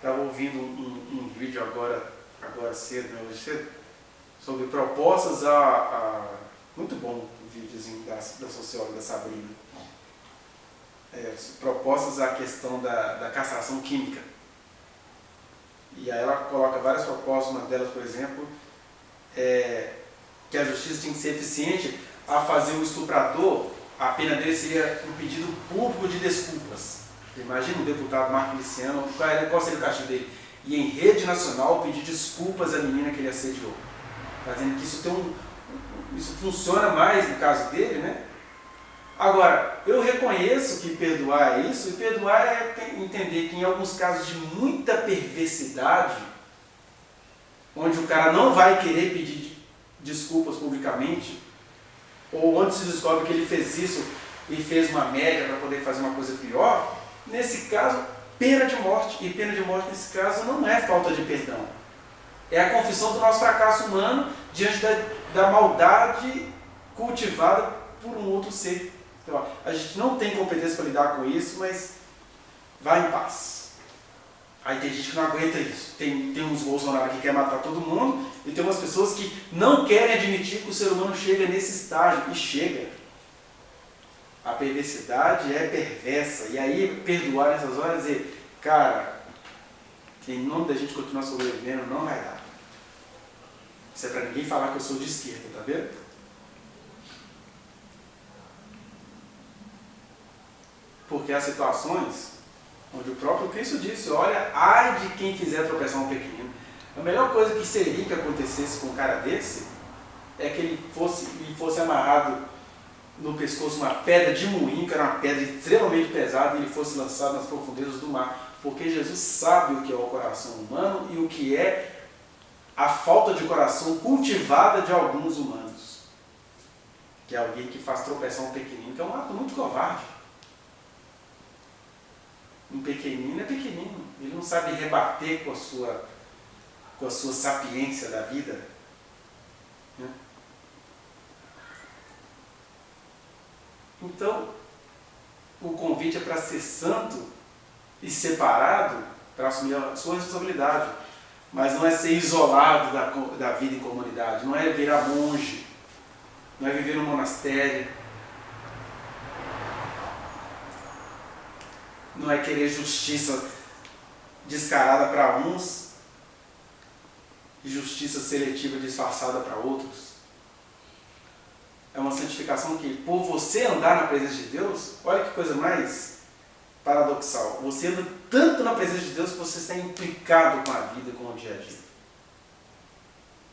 Estava ouvindo um vídeo agora cedo, né, hoje cedo, sobre propostas muito bom o videozinho da socióloga Sabrina. Propostas à questão da castração química. E aí ela coloca várias propostas, uma delas, por exemplo, que a justiça tinha que ser eficiente a fazer o estuprador, a pena dele seria um pedido público de desculpas. Imagina um deputado Marco Liciano, qual seria o castigo dele? E em rede nacional pedir desculpas à menina que ele assediou. Está dizendo que isso funciona mais no caso dele, né? Agora, eu reconheço que perdoar é isso, e perdoar é entender que em alguns casos de muita perversidade, onde o cara não vai querer pedir desculpas publicamente, ou onde se descobre que ele fez isso e fez uma média para poder fazer uma coisa pior, nesse caso, pena de morte. E pena de morte, nesse caso, não é falta de perdão. É a confissão do nosso fracasso humano diante da maldade cultivada por um outro ser. Então, a gente não tem competência para lidar com isso, mas vai em paz. Aí tem gente que não aguenta isso. Tem uns Bolsonaro que quer matar todo mundo, e tem umas pessoas que não querem admitir que o ser humano chega nesse estágio, e chega. A perversidade é perversa, e aí perdoar nessas horas e dizer, cara, em nome da gente continuar sobrevivendo, não vai dar. Isso é para ninguém falar que eu sou de esquerda, tá vendo? Porque há situações onde o próprio Cristo disse, olha, ai de quem fizer tropeçar um pequenino. A melhor coisa que seria que acontecesse com um cara desse é que ele fosse amarrado no pescoço uma pedra de moinho, que era uma pedra extremamente pesada, e ele fosse lançado nas profundezas do mar. Porque Jesus sabe o que é o coração humano e o que é a falta de coração cultivada de alguns humanos. Que é alguém que faz tropeçar um pequenino, que é um ato muito covarde. Um pequenino é pequenino, ele não sabe rebater com a sua sapiência da vida. Né? Então, o convite é para ser santo e separado para assumir a sua responsabilidade. Mas não é ser isolado da vida em comunidade, não é virar monge, não é viver no monastério, não é querer justiça descarada para uns e justiça seletiva disfarçada para outros. É uma santificação que, por você andar na presença de Deus, olha que coisa mais paradoxal. Você anda tanto na presença de Deus que você está implicado com a vida, com o dia a dia.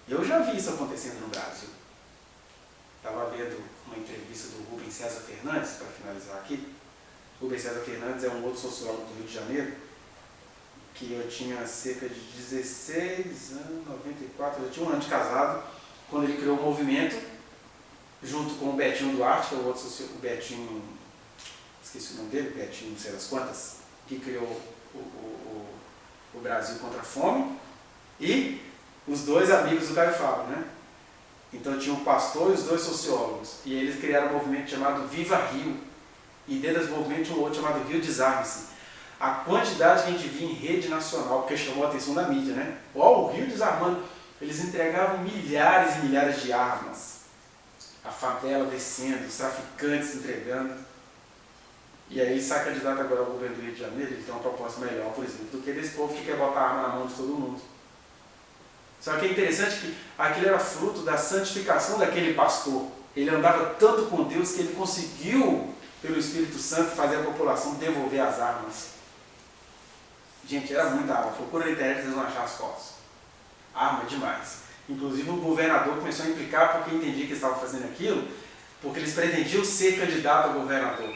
Eu já vi isso acontecendo no Brasil. Estava vendo uma entrevista do Rubens César Fernandes, para finalizar aqui. Rubens César Fernandes é um outro sociólogo do Rio de Janeiro, que eu tinha cerca de 16 anos, 94, eu tinha um ano de casado, quando ele criou um movimento, junto com o Betinho Duarte, que é o outro sociólogo, o Betinho, esqueci o nome dele, Betinho não sei das quantas, que criou o Brasil contra a Fome, e os dois amigos do Caio Fábio, né? Então tinha um pastor e os dois sociólogos, e eles criaram um movimento chamado Viva Rio, e dentro desse movimento tinha um outro chamado Rio Desarme-se. A quantidade que a gente via em rede nacional, porque chamou a atenção da mídia, né? Ó, o Rio desarmando. Eles entregavam milhares e milhares de armas. A favela descendo, os traficantes entregando. E aí ele sai candidato agora ao governo do Rio de Janeiro, ele tem uma proposta melhor, por exemplo, do que desse povo que quer botar arma na mão de todo mundo. Só que é interessante que aquilo era fruto da santificação daquele pastor. Ele andava tanto com Deus que ele conseguiu, pelo Espírito Santo, fazer a população devolver as armas. Gente, era muita arma. Procura na internet, vocês vão achar as fotos. Arma demais. Inclusive o governador começou a implicar porque entendia que eles estavam fazendo aquilo, porque eles pretendiam ser candidato a governador.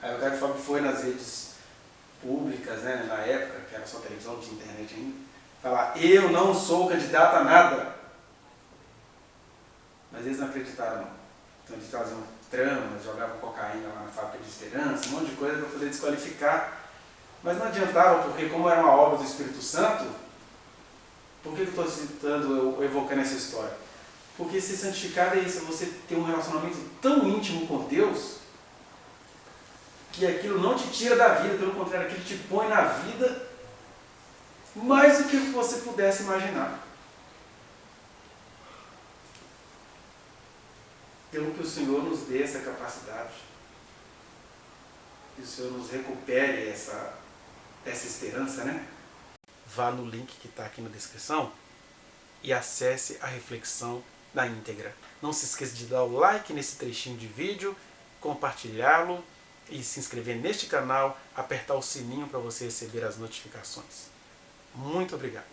Aí o Caio Fábio foi nas redes públicas, né, na época, que era só televisão, não tinha internet ainda, falar, eu não sou candidato a nada. Mas eles não acreditaram, não. Então eles traziam tramas, jogavam cocaína lá na fábrica de Esperança, um monte de coisa para poder desqualificar. Mas não adiantava, porque como era uma obra do Espírito Santo, por que eu estou citando, evocando essa história? Porque ser santificado é isso, é você ter um relacionamento tão íntimo com Deus, que aquilo não te tira da vida, pelo contrário, aquilo te põe na vida mais do que você pudesse imaginar. Então que o Senhor nos dê essa capacidade. Que o Senhor nos recupere essa esperança, né? Vá no link que está aqui na descrição e acesse a reflexão na íntegra. Não se esqueça de dar o like nesse trechinho de vídeo, compartilhá-lo e se inscrever neste canal, apertar o sininho para você receber as notificações. Muito obrigado.